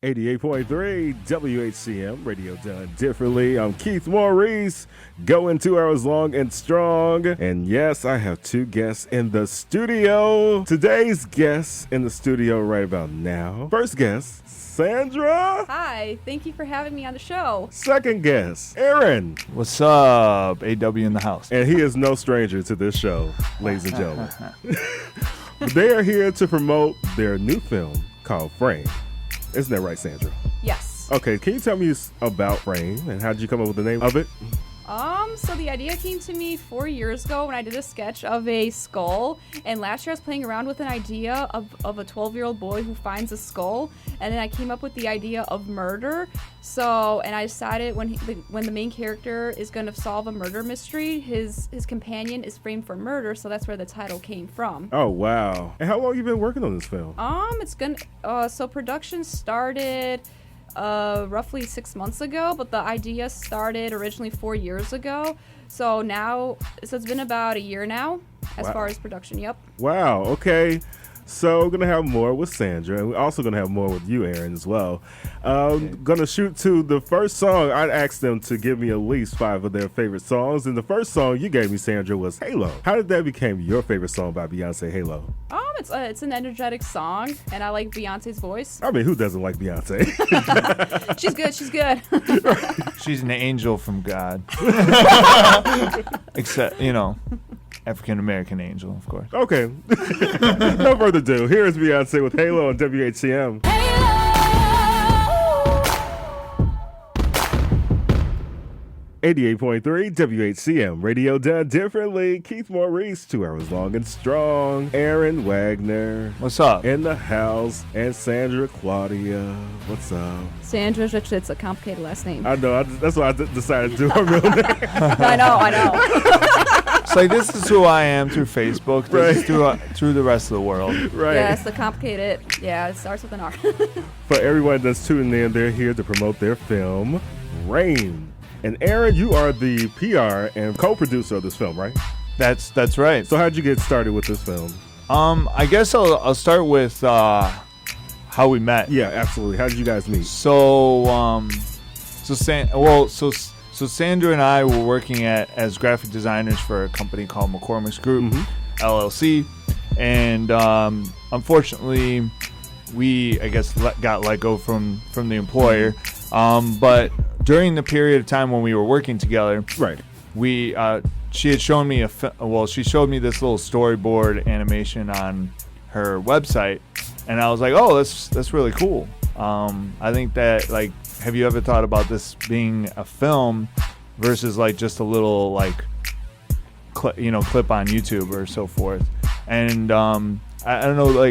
88.3 WHCM, radio done differently. I'm Keith Maurice, going 2 hours long and strong. And yes, I have two guests in the studio. Today's guests in the studio right about now. First guest, Sandra. Hi, thank you for having me on the show. Second guest, Aaron. What's up? AW in the house. And he is no stranger to this show, ladies and gentlemen. They are here to promote their new film called Frame. Isn't that right, Sandra? Yes. Okay, can you tell me about Frame and how did you come up with the name of it? So the idea came to me 4 years ago when I did a sketch of a skull, and last year I was playing around with an idea of a 12-year-old boy who finds a skull, and then I came up with the idea of murder. So, and I decided when the main character is going to solve a murder mystery, his companion is framed for murder, so that's where the title came from. Oh, wow. And how long have you been working on this film? So production started roughly 6 months ago, but the idea started originally 4 years ago. So it's been about a year now as far as production. Yep. Wow. Okay. So we're going to have more with Sandra, and we're also going to have more with you, Aaron, as well. Going to shoot to the first song. I asked them to give me at least 5 of their favorite songs, and the first song you gave me, Sandra, was Halo. How did that become your favorite song by Beyonce, Halo? It's an energetic song, and I like Beyonce's voice. I mean, who doesn't like Beyonce? She's good. She's an angel from God. Except, African-American angel, of course. Okay. No further ado. Here is Beyonce with Halo on WHCM. 88.3 WHCM, radio done differently. Keith Maurice, 2 hours long and strong. Aaron Wagner. What's up? In the house. And Sandra Claudia. What's up? Sandra's it's a complicated last name. I know. That's why I decided to do her real name. I know. It's like, this is who I am through Facebook. This is through the rest of the world. Right. Yeah, it's the complicated. Yeah, it starts with an R. For everyone that's tuning in, they're here to promote their film, Rain. And Aaron, you are the PR and co-producer of this film, right? That's right. So how'd you get started with this film? I guess I'll start with how we met. Yeah, absolutely. How did you guys meet? So Sandra and I were working as graphic designers for a company called McCormick's Group, LLC, and unfortunately, we got let go from the employer. But during the period of time when we were working together, right, she had shown me she showed me this little storyboard animation on her website, and I was like, oh, that's really cool. I think that, have you ever thought about this being a film versus just a little clip on YouTube or so forth? And I don't know,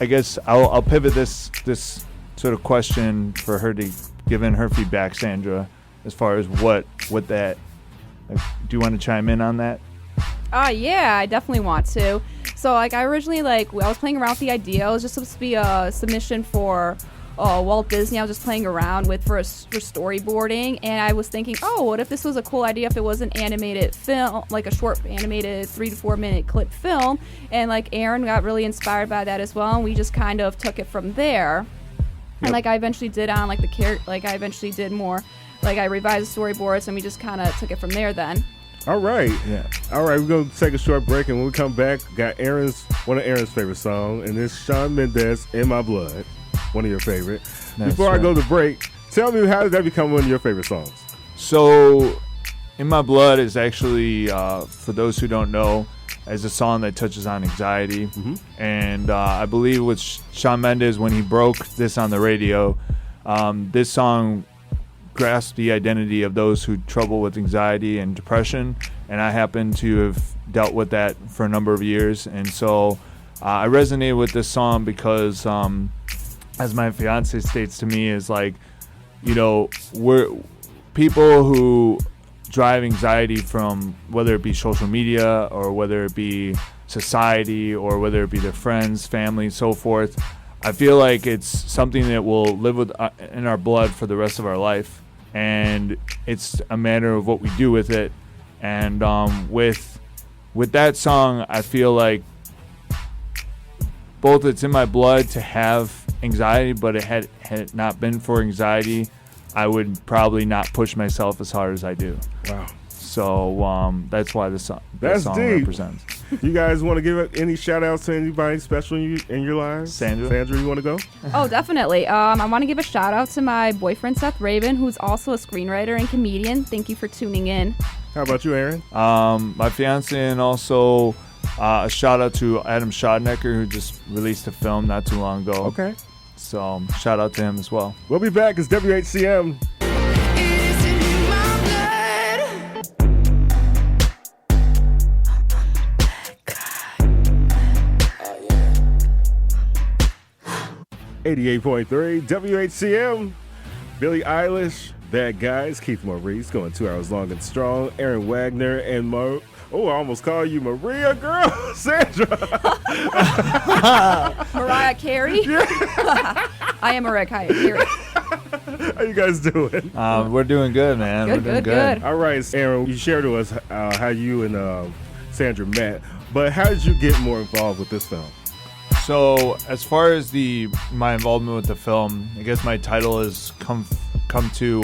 I guess I'll pivot this sort of question for her to give in her feedback, Sandra, as far as what that, do you want to chime in on that? Yeah, I definitely want to. So I originally I was playing around with the idea. It was just supposed to be a submission for Walt Disney. I was just playing around for storyboarding, and I was thinking, oh, what if this was a cool idea if it was an animated film, like a short animated 3 to 4 minute clip film, and Aaron got really inspired by that as well, and we just kind of took it from there. And I eventually did on I eventually did more, I revised the storyboards, and we just kind of took it from there then. All right. Yeah. All right, we're going to take a short break, and when we come back, got one of Aaron's favorite songs, and it's Shawn Mendes, In My Blood, one of your favorite. Before I go to break, tell me, how did that become one of your favorite songs? So, In My Blood is actually, for those who don't know, as a song that touches on anxiety. And I believe with Shawn Mendes, when he broke this on the radio, this song grasped the identity of those who trouble with anxiety and depression, and I happen to have dealt with that for a number of years, and so I resonated with this song because as my fiance states to me, is we're people who drive anxiety from whether it be social media or whether it be society or whether it be their friends, family, so forth. I feel like it's something that will live in our blood for the rest of our life, and it's a matter of what we do with it. And with that song, I feel like both it's in my blood to have anxiety, but had it not been for anxiety, I would probably not push myself as hard as I do. Wow. So that's why this song deep. represents. You guys want to give any shout outs to anybody special in your lives? Sandra, you want to go? Oh, definitely. I want to give a shout out to my boyfriend, Seth Rabin, who's also a screenwriter and comedian. Thank you for tuning in. How about you, Aaron? My fiance, and also a shout out to Adam Shodnecker, who just released a film not too long ago. Okay. So shout out to him as well. We'll be back. It's WHCM. 88.3 WHCM. Billie Eilish, Bad Guys, Keith Maurice, going 2 hours long and strong. Aaron Wagner and I almost called you Maria, girl. Sandra. Mariah Carey. I am Mariah Carey. How you guys doing? We're doing good, man. Good, We're doing good. All right, Aaron, you shared with us how you and Sandra met, but how did you get more involved with this film? So as far as my involvement with the film, I guess my title is come to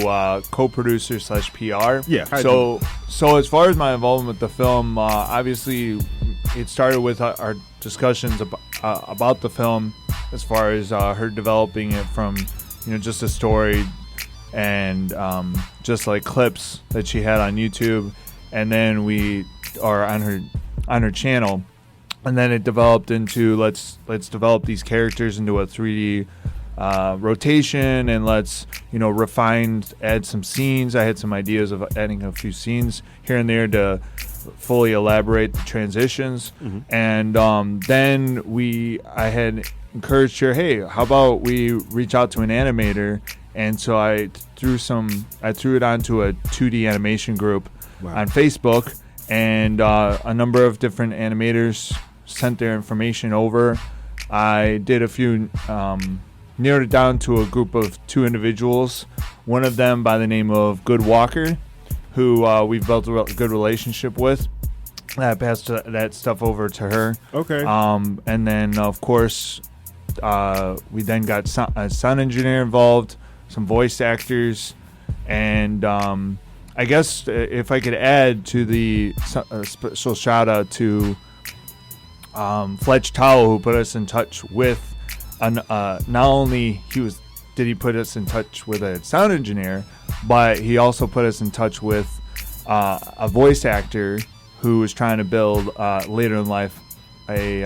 co-producer / PR. Yeah. So as far as my involvement with the film, obviously it started with our discussions about the film, as far as her developing it from just a story and just like clips that she had on YouTube, and then we are on her channel. And then it developed into let's develop these characters into a 3D rotation, and let's add some scenes. I had some ideas of adding a few scenes here and there to fully elaborate the transitions. Mm-hmm. And then I had encouraged her, hey, how about we reach out to an animator? And so I threw it onto a 2D animation group on Facebook, and a number of different animators sent their information over. I did a few, narrowed it down to a group of 2 individuals, one of them by the name of Good Walker, who we've built a good relationship with. I passed that stuff over to her. Okay. And then, of course, we then got a sound engineer involved, some voice actors, and I guess if I could add to the special shout out to Fletch Towell, who put us in touch with not only did he put us in touch with a sound engineer, but he also put us in touch with a voice actor who was trying to build later in life a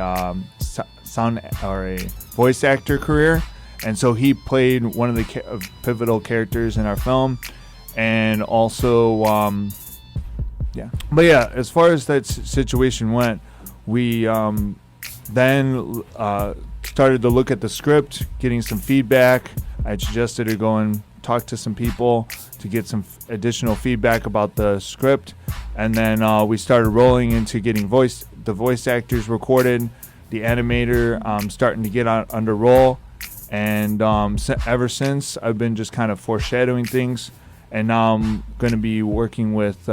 sound or a voice actor career, and so he played one of the pivotal characters in our film, and also as far as that situation went, we then started to look at the script, getting some feedback. I suggested her go and talk to some people to get some additional feedback about the script, and then we started rolling into getting the voice actors recorded, the animator starting to get under roll, and ever since I've been just kind of foreshadowing things, and now I'm going to be working with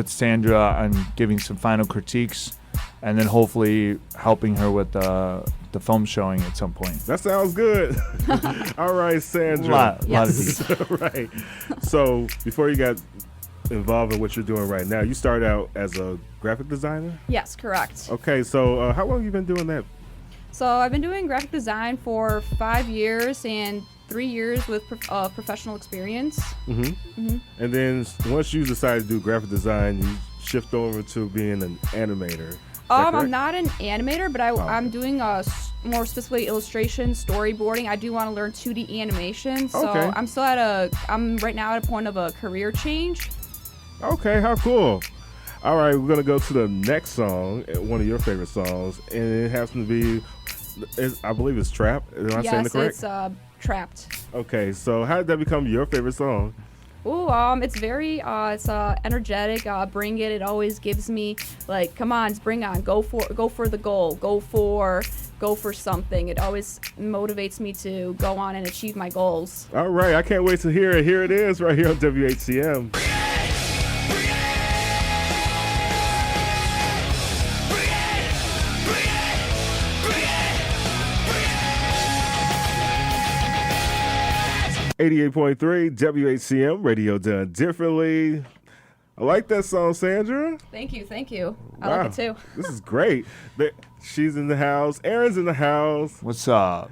Sandra on giving some final critiques, and then hopefully helping her with the film showing at some point. That sounds good. All right, Sandra. Lot of these. Right. So before you got involved in what you're doing right now, you started out as a graphic designer? Yes, correct. Okay, so how long have you been doing that? So I've been doing graphic design for 5 years and 3 years with professional experience. Mm-hmm. Mm-hmm. And then once you decided to do graphic design, you shift over to being an animator. I'm not an animator, but I'm doing more specifically illustration, storyboarding. I do want to learn 2D animation, so okay. I'm right now at a point of a career change. Okay, how cool. All right, we're gonna go to the next song, one of your favorite songs, and it happens to be, I believe it's Trap. Am I saying it correct? Yes, it's Trapped. Okay, so how did that become your favorite song? Ooh, it's very, it's energetic. Bring it. It always gives me like, come on, bring on, go for the goal, go for something. It always motivates me to go on and achieve my goals. All right, I can't wait to hear it. Here it is, right here on WHCM. 88.3 WHCM, radio done differently. I like that song, Sandra. Thank you. I Wow. like it too. This is great. She's in the house. Aaron's in the house. What's up?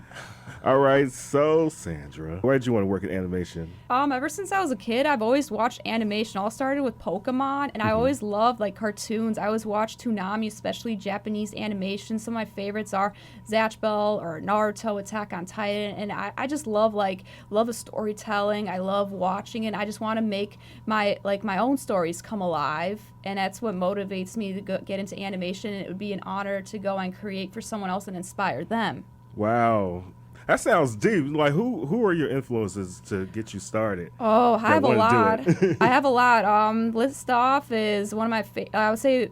All right, so Sandra, where did you want to work in animation? Ever since I was a kid, I've always watched animation. All started with Pokemon, and I always loved like cartoons. I always watched Toonami, especially Japanese animation. Some of my favorites are Zatch Bell or Naruto, Attack on Titan, and I just love the storytelling. I love watching it. I just want to make my own stories come alive, and that's what motivates me to get into animation. And it would be an honor to go and create for someone else and inspire them. Wow. That sounds deep. Like, who are your influences to get you started? Oh, I have a lot. Do it? I have a lot. List off is one of my I would say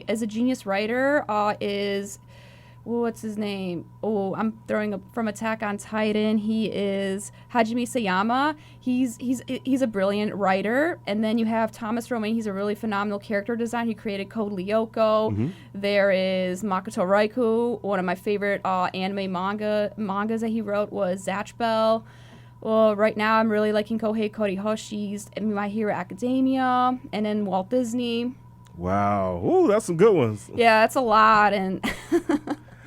as a genius writer is what's his name? Oh, I'm throwing up from Attack on Titan. He is Hajime Sayama. He's a brilliant writer. And then you have Thomas Romaine. He's a really phenomenal character designer. He created Code Lyoko. Mm-hmm. There is Makoto Raikou. One of my favorite anime mangas that he wrote was Zatch Bell. Well, right now I'm really liking Kohei Korihoshi's My Hero Academia, and then Walt Disney. Wow. Ooh, that's some good ones. Yeah, that's a lot, and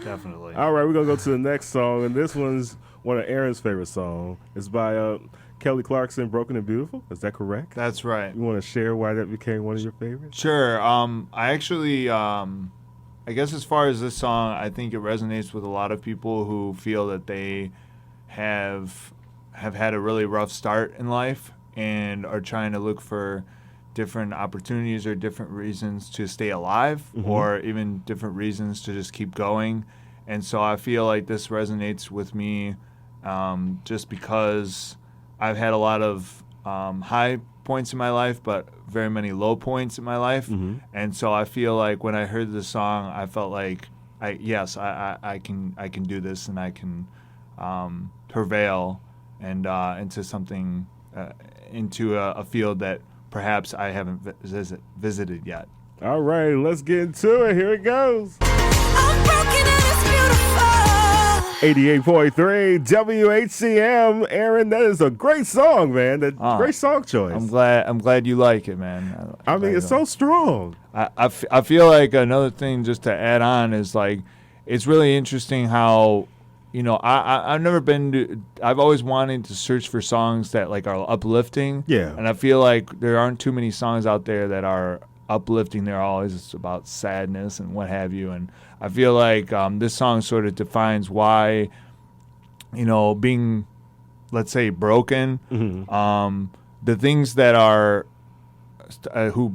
Definitely. All right, we're going to go to the next song, and this one's one of Aaron's favorite songs. It's by Kelly Clarkson, Broken and Beautiful. Is that correct? That's right. You want to share why that became one of your favorites? Sure. I actually, I guess as far as this song, I think it resonates with a lot of people who feel that they have had a really rough start in life and are trying to look for different opportunities or different reasons to stay alive, or even different reasons to just keep going. And so I feel like this resonates with me just because I've had a lot of high points in my life, but very many low points in my life. And so I feel like when I heard this song, I felt like I can do this, and I can prevail and into something into a field that perhaps I haven't visited yet. All right, let's get into it. Here it goes. I'm broken and it's beautiful. 88.3 WHCM. Aaron, that is a great song, man. Great song choice. I'm glad you like it, man. I mean, it's so strong. I feel like another thing just to add on is like it's really interesting how, you know, I've never been to, I've always wanted to search for songs that like are uplifting. Yeah. And I feel like there aren't too many songs out there that are uplifting. They're always about sadness and what have you. And I feel like this song sort of defines why, you know, being, let's say, broken, the things that are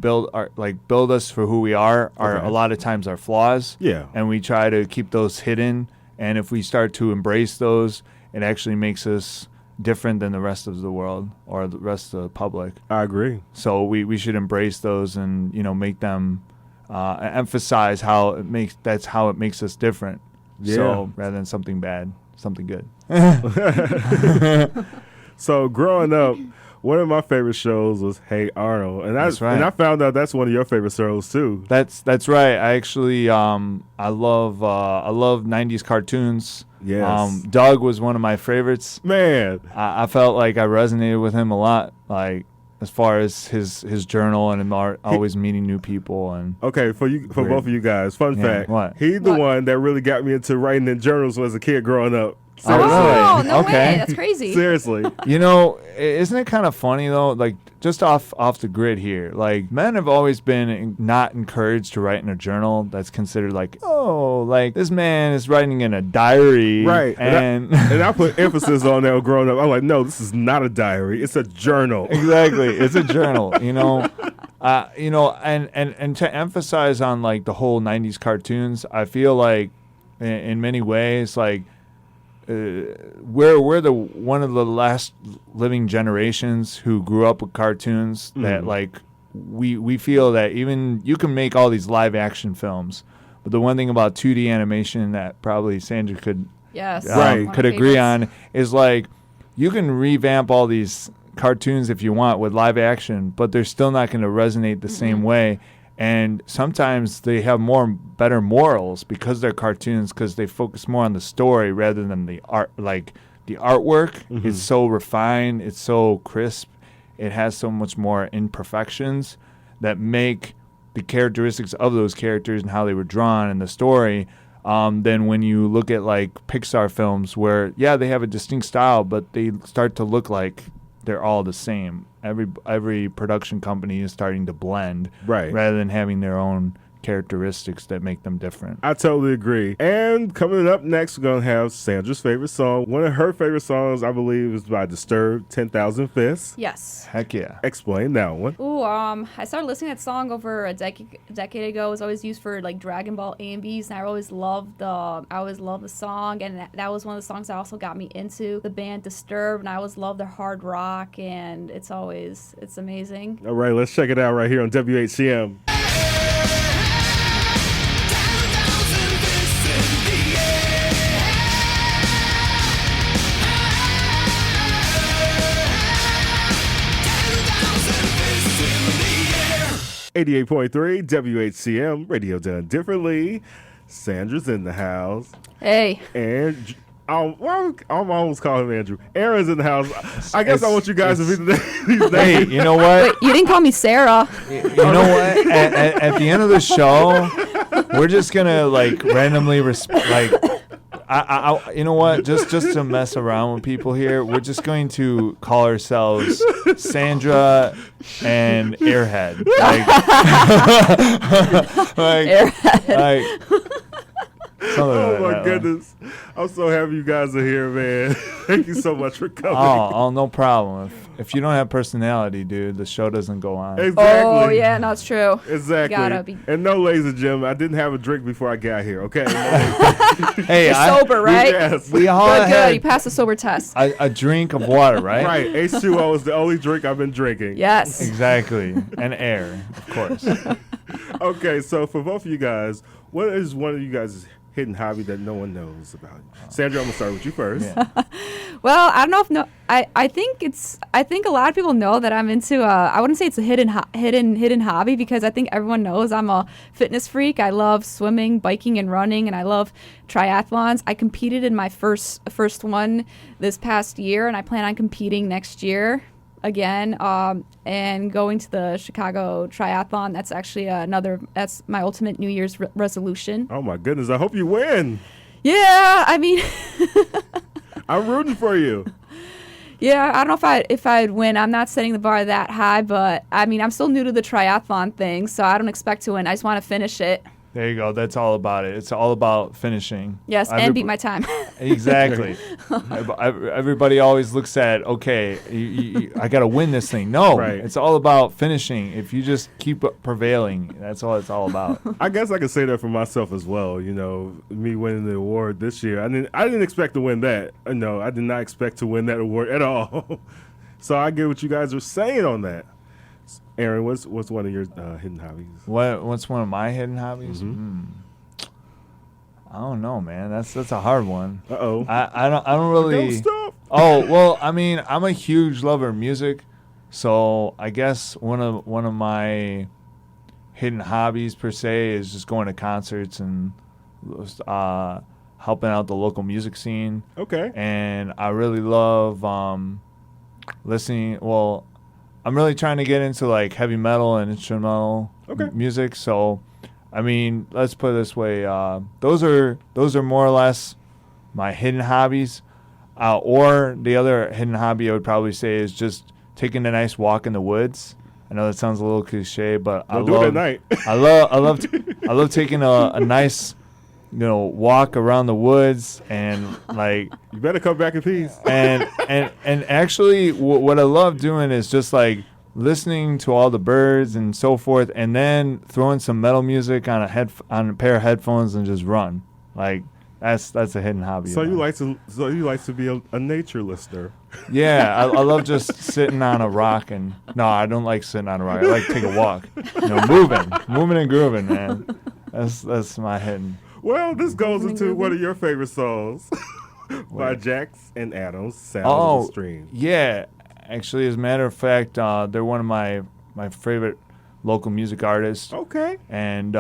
build us for who we are Okay. a lot of times our flaws. Yeah. And we try to keep those hidden. And if we start to embrace those, it actually makes us different than the rest of the world or the rest of the public. I agree. So we should embrace those and, you know, make them emphasize that's how it makes us different. Yeah. So rather than something bad, something good. So growing up, one of my favorite shows was Hey Arnold, and That's right. and I found out that's one of your favorite shows too. That's right. I actually I love 90s cartoons. Yes. Doug was one of my favorites. Man, I felt like I resonated with him a lot, like as far as his journal and him always meeting new people. And okay, for Weird. both of you guys, fun Yeah, fact: what? he's the What? one that really got me into writing in journals as a kid growing up. Oh, Seriously. oh, really? no Okay. way, that's crazy. Seriously. you know, isn't it kind of funny though? Like just off the grid here, like men have always been not encouraged to write in a journal. That's considered like, oh, like this man is writing in a diary, Right. And And I put emphasis on that growing up. I'm like, no, this is not a diary. It's a journal. exactly, it's a journal, you know. And to emphasize on like the whole 90s cartoons, I feel like in many ways like we're the one of the last living generations who grew up with cartoons that like we feel that even you can make all these live action films, but the one thing about 2D animation that probably Sandra could Yes, Right. one of could my agree favorites. on is like you can revamp all these cartoons if you want with live action, but they're still not going to resonate the same way. And sometimes they have better morals because they're cartoons, because they focus more on the story rather than the art, like the artwork is so refined, it's so crisp, it has so much more imperfections that make the characteristics of those characters and how they were drawn in the story than when you look at like Pixar films where, yeah, they have a distinct style, but they start to look like they're all the same. Every production company is starting to blend rather than having their own characteristics that make them different. I totally agree. And coming up next, we're going to have Sandra's favorite song. One of her favorite songs, I believe, is by Disturbed, 10,000 Fists. Yes. Heck yeah. Explain that one. Ooh, I started listening to that song over a decade ago. It was always used for like Dragon Ball AMVs, and I always loved the song, and that was one of the songs that also got me into the band Disturbed, and I always loved their hard rock, and it's amazing. All right, let's check it out right here on WHCM. 88.3 WHCM, radio done differently. Sandra's in the house. Hey. And I'm almost calling him Andrew. Aaron's in the house. I guess I want you guys to be these Hey, you know what? Wait, you didn't call me Sarah. You know what? At the end of the show, we're just gonna like randomly I you know what? Just to mess around with people here, we're just going to call ourselves Sandra and Airhead. Airhead. Oh my goodness. I'm so happy you guys are here, man. Thank you so much for coming. Oh, no problem. If you don't have personality, dude, the show doesn't go on. Exactly. Oh, yeah, no, it's true. Exactly. Gotta be. And no, ladies and gentlemen, I didn't have a drink before I got here, okay? Hey, You're sober, right? Yes. We all Good. had You passed the sober test. a drink of water, right? Right. H2O is the only drink I've been drinking. Yes. Exactly. And air, of course. Okay, so for both of you guys, what is one of you guys' hidden hobby that no one knows about? Sandra, I'm gonna start with you first. Yeah. Well, I don't know if I think a lot of people know that I'm into I wouldn't say it's a hidden hobby because I think everyone knows I'm a fitness freak. I love swimming, biking, and running, and I love triathlons. I competed in my first one this past year, and I plan on competing next year again, and going to the Chicago Triathlon. That's actually that's my ultimate New Year's resolution. Oh my goodness, I hope you win. Yeah, I mean, I'm rooting for you. yeah, I don't know if I'd win. I'm not setting the bar that high, but I mean, I'm still new to the triathlon thing, so I don't expect to win. I just want to finish it. There you go. That's all about it. It's all about finishing. Yes, and beat my time. Exactly. Everybody always looks at, okay, I got to win this thing. No, Right. It's all about finishing. If you just keep prevailing, that's all it's all about. I guess I could say that for myself as well. You know, me winning the award this year. I didn't expect to win that. No, I did not expect to win that award at all. So I get what you guys are saying on that. Aaron, what's one of your hidden hobbies? What's one of my hidden hobbies? I don't know, man. That's a hard one. Uh-oh. I don't really. Don't stop. Oh, well, I mean, I'm a huge lover of music, so I guess one of my hidden hobbies per se is just going to concerts and helping out the local music scene. Okay. And I really love listening. Well, I'm really trying to get into like heavy metal and instrumental music. So, I mean, let's put it this way: those are more or less my hidden hobbies. Or the other hidden hobby I would probably say is just taking a nice walk in the woods. I know that sounds a little cliche, but Don't do it at night. I love taking a nice, walk around the woods and like. You better come back in peace. And actually, what I love doing is just like listening to all the birds and so forth, and then throwing some metal music on a pair of headphones and just run. Like that's a hidden hobby. So you like to be a nature listener. Yeah, I love just sitting on a rock and no, I don't like sitting on a rock. I like to take a walk. Moving and grooving, man. That's my hidden. Well, this goes into one of your favorite songs by Jax and Adams, Sound of the Stream. Yeah. Actually, as a matter of fact, they're one of my favorite local music artists. Okay. And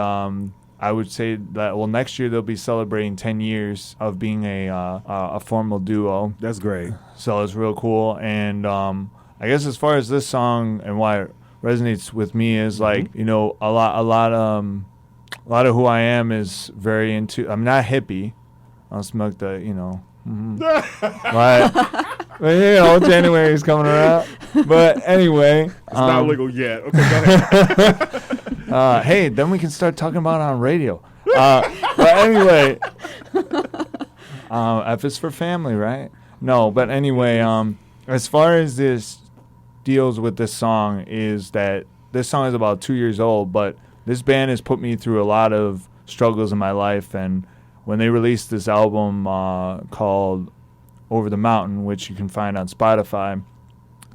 I would say that, well, next year they'll be celebrating 10 years of being a formal duo. That's great. So it's real cool. And I guess as far as this song and why it resonates with me is like, you know, a lot of who I am is very into. I'm not hippie. I'll smoke the, you know. But you know, January's coming around. But anyway, It's not legal yet. Okay, go ahead. hey, then we can start talking about it on radio. But anyway, F is for family, right? No, but anyway, as far as this deals with this song is that this song is about 2 years old, but this band has put me through a lot of struggles in my life. And when they released this album called Over the Mountain, which you can find on Spotify,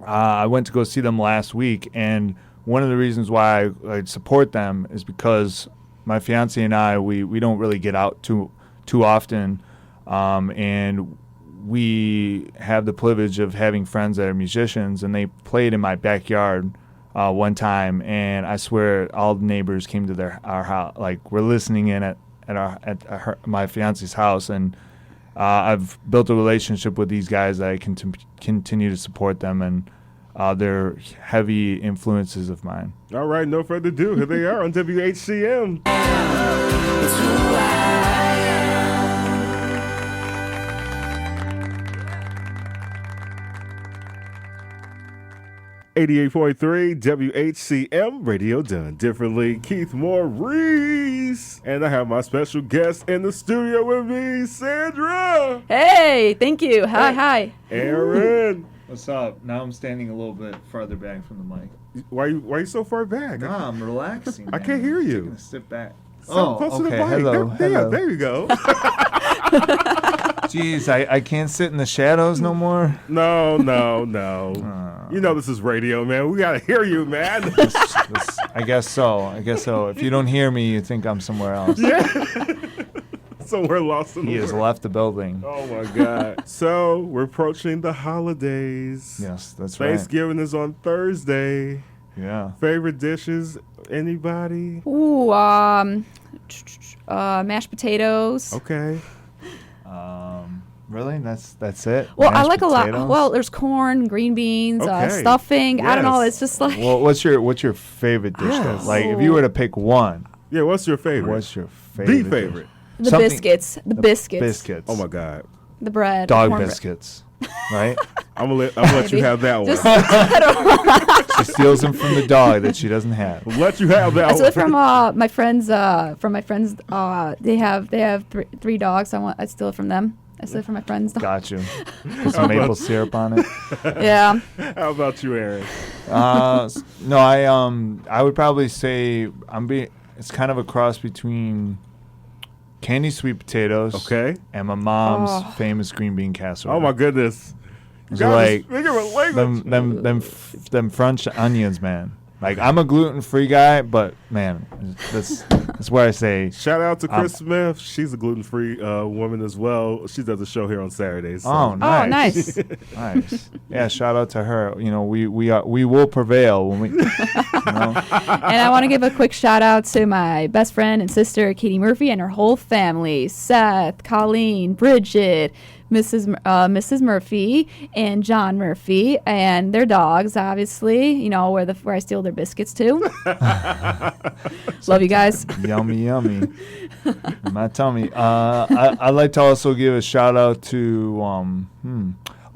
I went to go see them last week. And one of the reasons why I support them is because my fiance and I, we don't really get out too often. And we have the privilege of having friends that are musicians, and they played in my backyard one time, and I swear all the neighbors came to our house, like we're listening in at my fiance's house, and I've built a relationship with these guys that I can continue to support them, and they're heavy influences of mine. All right, no further ado. Here they are on WHCM. 88.3 WHCM Radio done differently. Keith Maurice. And I have my special guest in the studio with me, Sandra. Hey, thank you. Hi. Aaron. What's up? Now I'm standing a little bit farther back from the mic. Why you so far back? Nah, I'm relaxing. I can't hear you. Taking a step back. So close to the mic. Hello. There you go. Jeez, I can't sit in the shadows no more. No. You know this is radio, man. We gotta hear you, man. I guess so. If you don't hear me, you think I'm somewhere else. Yeah. Somewhere lost in the He has world. left the building. Oh my God. So we're approaching the holidays. Yes, that's right. Thanksgiving is on Thursday. Yeah. Favorite dishes? Anybody? Ooh, mashed potatoes. Okay. Really? That's it? Well, I Mashed like potatoes? a lot. Well, there's corn, green beans, Okay. stuffing. I don't know. Yes. It's just like Well, what's your favorite dish? Yes. Though? Like, if you were to pick one, Yeah, what's your favorite? what's your favorite? the dish? favorite? the Something- biscuits, the biscuits, Biscuits. Oh my God. the bread, Dog cornbread. biscuits, right? I'm gonna let you Maybe. have that one. Just She steals them from the dog that she doesn't have. Let you have that I one. stole it from my friends. They have three dogs. I steal it from them. I stole it from my friends' dog. Got you. Put some maple syrup on it. Yeah. How about you, Aaron? No, I would probably say it's kind of a cross between candy sweet potatoes, Okay. and my mom's Oh. famous green bean casserole. Oh my goodness. You So, guys like, are speaking with language. them French onions, man. Like, I'm a gluten-free guy, but man, that's where I say Shout out to Chris Smith. She's a gluten-free woman as well. She does a show here on Saturdays. So. Oh, nice. Oh, nice. Nice. Yeah, shout out to her. You know, we will prevail when we. You know? And I want to give a quick shout out to my best friend and sister, Katie Murphy, and her whole family: Seth, Colleen, Bridget, Mrs. Murphy, and John Murphy, and their dogs. Obviously, you know where I steal their biscuits too. Love you guys. Yummy. In my tummy. I'd like to also give a shout out to.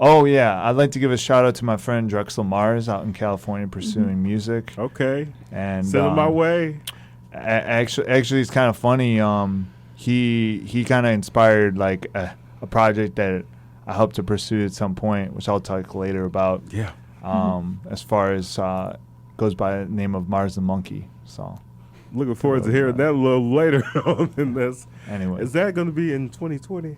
Oh yeah, I'd like to give a shout out to my friend Drexel Mars out in California pursuing music. Okay. And Send it my way. Actually, it's kind of funny. He kind of inspired like a project that I hope to pursue at some point, which I'll talk later about. Yeah. As far as goes by the name of Mars the Monkey. So Looking forward to hearing that a little later on in this. anyway, Is that going to be in 2020?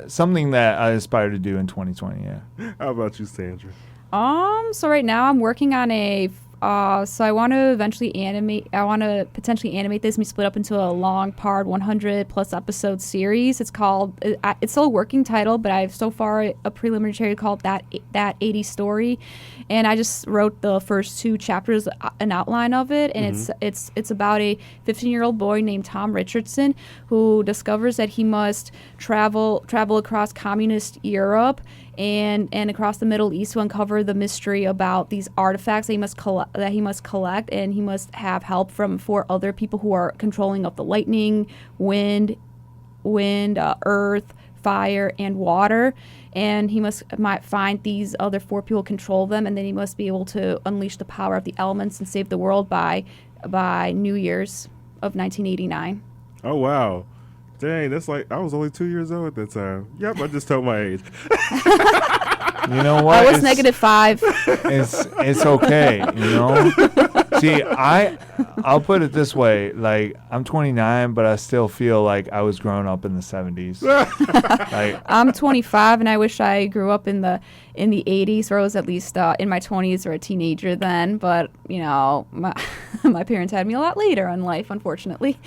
something that I aspire to do in 2020. Yeah. How about you, Sandra? So right now I'm working on a So I want to eventually animate. I want to potentially animate this and be split up into a long part 100 plus episode series. It's called. It's still a working title, but I've so far a preliminary called that 80 story, and I just wrote the first 2 chapters, an outline of it, and it's about a 15-year-old boy named Tom Richardson who discovers that he must travel across communist Europe and across the Middle East to uncover the mystery about these artifacts that he must collect, and he must have help from 4 other people who are controlling of the lightning, wind, earth, fire, and water. And he might find these other 4 people, control them, and then he must be able to unleash the power of the elements and save the world by New Year's of 1989. Oh, wow. Dang, that's like, I was only 2 years old at that time. Yep, I just told my age. You know what? I was -5. It's okay, you know? See, I'll put it this way. Like, I'm 29, but I still feel like I was growing up in the 70s. Like, I'm 25, and I wish I grew up in the 80s, or I was at least in my 20s or a teenager then. But, you know, my parents had me a lot later in life, unfortunately.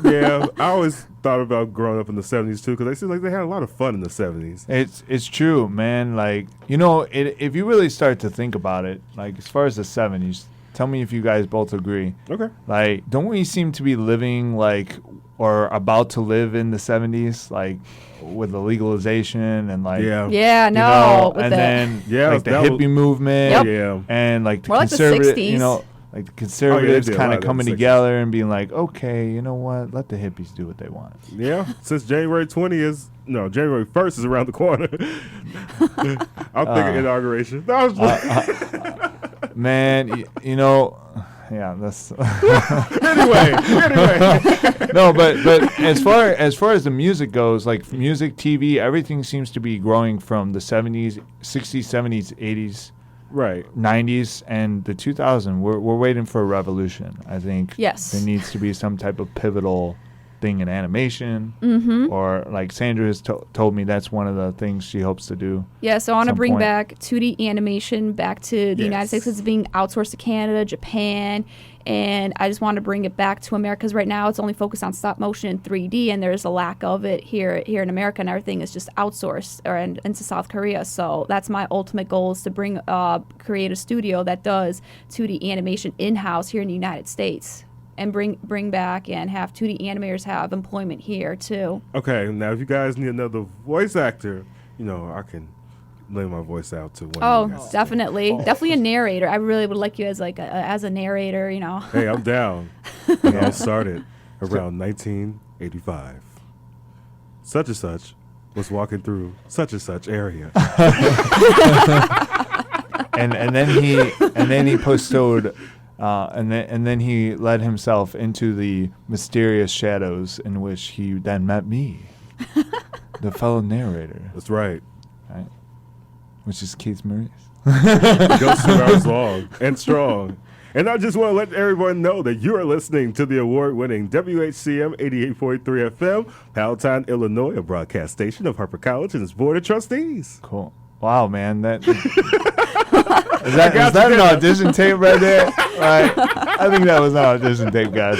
Yeah, I always thought about growing up in the 70s, too, because they seem like they had a lot of fun in the 70s. it's true, man. Like, you know, if you really start to think about it, like, as far as the 70s, tell me if you guys both agree. Okay. Like, don't we seem to be living, like, or about to live in the 70s, like, with the legalization and, like, Yeah. Yeah, no. you know, with and the- then, Yeah, like, the that was- hippie movement. Yep. Yeah. And, like, the More like the conservative, 60s. you know, like, the conservatives did a kind lot of of that in coming the 60s. together and being like, okay, you know what, let the hippies do what they want. Yeah, since January 1st is around the corner. I'm thinking inauguration. No, I was just- Man, you know, yeah, that's anyway. no, but as far as the music goes, like music, TV, everything seems to be growing from the 70s, 60s, 70s, 80s, Right. 90s, and the 2000s. We're waiting for a revolution. I think Yes. there needs to be some type of pivotal thing in animation, or like Sandra has told me that's one of the things she hopes to do. Yeah, so I want to some bring point. back 2D animation back to the United Yes. States. It's being outsourced to Canada, Japan, and I just want to bring it back to America, because right now it's only focused on stop motion and 3D, and there's a lack of it here in America, and everything is just outsourced into South Korea. So that's my ultimate goal, is to create a studio that does 2D animation in-house here in the United States, and bring back and have 2D animators have employment here too. Okay, now if you guys need another voice actor, you know, I can lay my voice out to one Oh, of you guys. definitely a narrator. I really would like you as like as a narrator, you know. Hey, I'm down. It all started around 1985. Such and such was walking through such and such area. and then he bestowed, and then he led himself into the mysterious shadows in which he then met me, the fellow narrator, That's right. right? Which is Keith Maurice. It goes 2 hours long and strong. And I just want to let everyone know that you are listening to the award-winning WHCM 88.3 FM, Palatine, Illinois, a broadcast station of Harper College and its board of trustees. Cool. Wow, man, that is that an audition tape right there? Right. I think that was an audition tape, guys.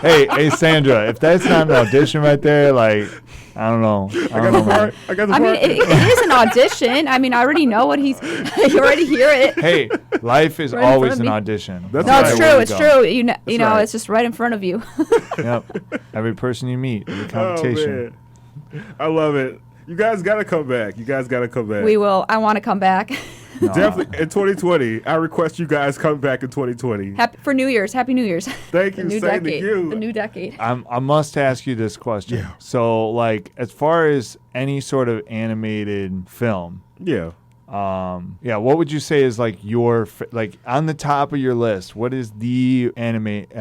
Hey, Sandra, if that's not an audition right there, like, I don't know. I got the part. I mean, it is an audition. I mean, I already know what he's. You already hear it. Hey, life is Right in always front of an me. audition. That's No, right. it's Where true. we It's go. true. You know, right. it's just right in front of you. Yep. Every person you meet, every Oh, competition. man. I love it. You guys got to come back. We will. I want to come back. No. Definitely in 2020. I request you guys come back in 2020. For New Year's. Happy New Year's. Thank The you. new Same to decade. you. The new decade. I must ask you this question. Yeah. So, like, as far as any sort of animated film, Yeah. what would you say is like your like on the top of your list? What is the animated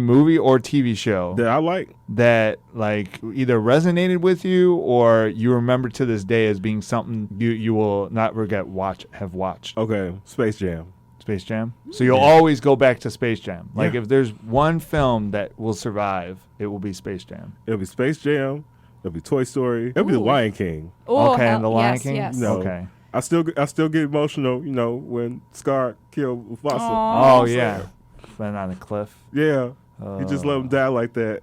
movie or TV show That I like. that like either resonated with you or you remember to this day as being something you will not have watched? Okay. Space Jam. Space Jam. So you'll always go back to Space Jam. Like, Yeah. if there's one film that will survive, it will be Space Jam. It'll be Space Jam. It'll be Toy Story. It'll be The Ooh. Lion King. Oh, Okay, hell- and The Lion yes, King? Yes. No. Okay. I still get emotional, you know, when Scar killed Mufasa. Oh yeah, went on a cliff. Yeah, he just let him die like that.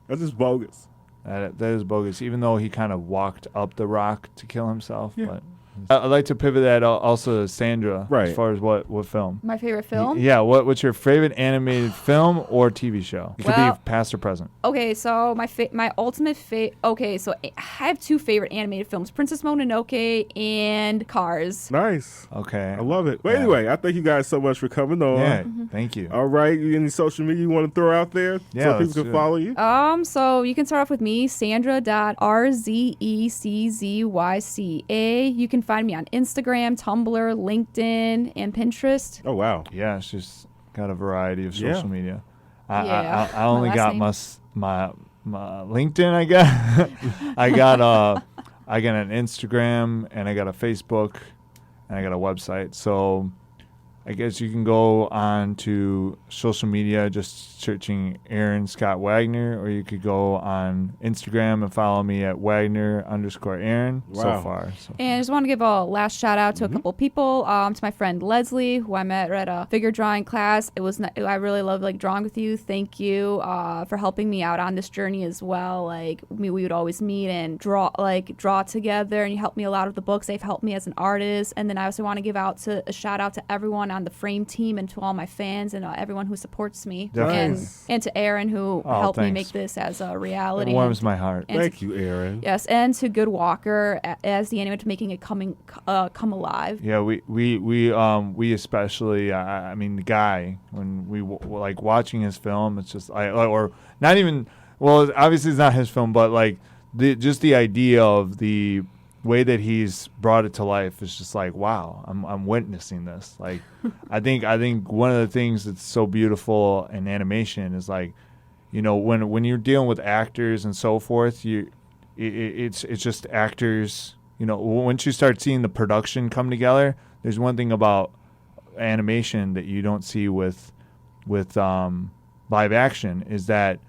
That's just bogus. That is bogus. Even though he kind of walked up the rock to kill himself. Yeah. But I'd like to pivot that also to Sandra. Right. As far as what film. My favorite film? Yeah. What's your favorite animated film or TV show? It could Well, be past or present. Okay, so my ultimate okay, so I have two favorite animated films: Princess Mononoke and Cars. Nice. Okay. I love it. But Yeah. anyway, I thank you guys so much for coming on. Yeah. Thank you. All right. Any social media you want to throw out there Yeah, so let's people do can it. follow you? So you can start off with me, Sandra.RZECZYCA. You can find me on Instagram, Tumblr, LinkedIn, and Pinterest. Oh, wow. Yeah, it's just got a variety of Yeah. social media. Yeah. I only My got last my LinkedIn. I got I got an Instagram and I got a Facebook and I got a website. So I guess you can go on to social media just searching Aaron Scott Wagner, or you could go on Instagram and follow me at Wagner_Aaron. Wow. So far. And I just want to give a last shout out to a couple people. To my friend Leslie, who I met at a figure drawing class. I really love like drawing with you. Thank you for helping me out on this journey as well. Like we would always meet and draw together, and you helped me a lot with the books. They've helped me as an artist. And then I also want to give a shout out to everyone on the frame team and to all my fans and everyone who supports me. Definitely. And to Aaron who helped me thanks. make this as a reality. It warms my heart. And Thank you, Aaron. Yes, and to Good Walker as the animator making it come alive. Yeah, we especially. I mean, the guy when we like watching his film, it's just or not even. Well, obviously it's not his film, but like just the idea of the way that he's brought it to life is just like, wow, I'm witnessing this. Like, I think one of the things that's so beautiful in animation is like, you know, when you're dealing with actors and so forth, it's just actors. You know, once you start seeing the production come together, there's one thing about animation that you don't see with live action is that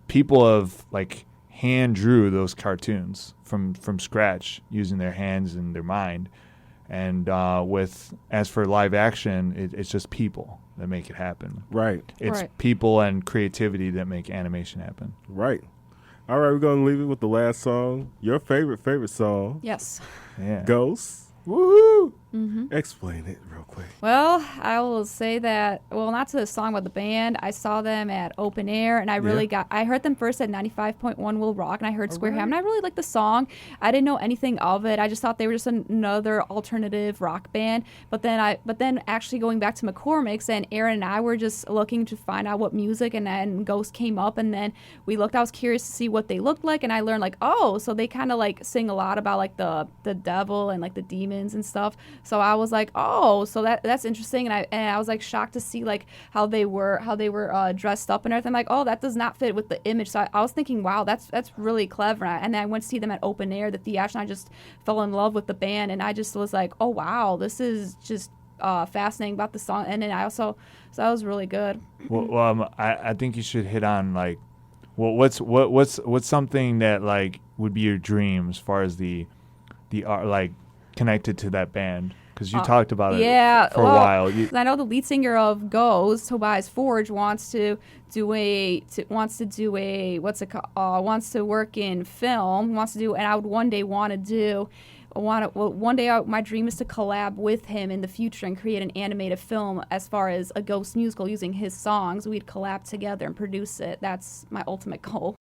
people have like hand drew those cartoons from scratch using their hands and their mind, and as for live action, it's just people that make it happen. Right. It's Right. people and creativity that make animation happen. Right. All right, we're going to leave it with the last song. Your favorite song, Yes. Yeah. Ghosts. Woohoo! Mm-hmm. Explain it real quick. Well, I will say that, well, not to the song about the band. I saw them at Open Air, and I heard them first at 95.1 Will Rock, and I heard Square Ham, and I really liked the song. I didn't know anything of it. I just thought they were just another alternative rock band. But then actually going back to McCormick's, and Aaron and I were just looking to find out what music, and then Ghost came up, and then we looked. I was curious to see what they looked like, and I learned like, oh, so they kind of like sing a lot about like the devil and like the demons and stuff. So I was like, oh, so that's interesting, and I was like shocked to see like how they were dressed up and everything. I'm like, oh, that does not fit with the image. So I was thinking, wow, that's really clever. And then I went to see them at Open Air, the theater, and I just fell in love with the band, and I just was like, oh wow, this is just fascinating about the song. And then so that was really good. Well, I think you should hit on like, well, what's something that like would be your dream as far as the art like connected to that band, because you talked about it for a while. I know the lead singer of Ghost, Tobias Forge, wants to work in film, and I would one day want to do. My dream is to collab with him in the future and create an animated film as far as a Ghost musical using his songs. We'd collab together and produce it. That's my ultimate goal.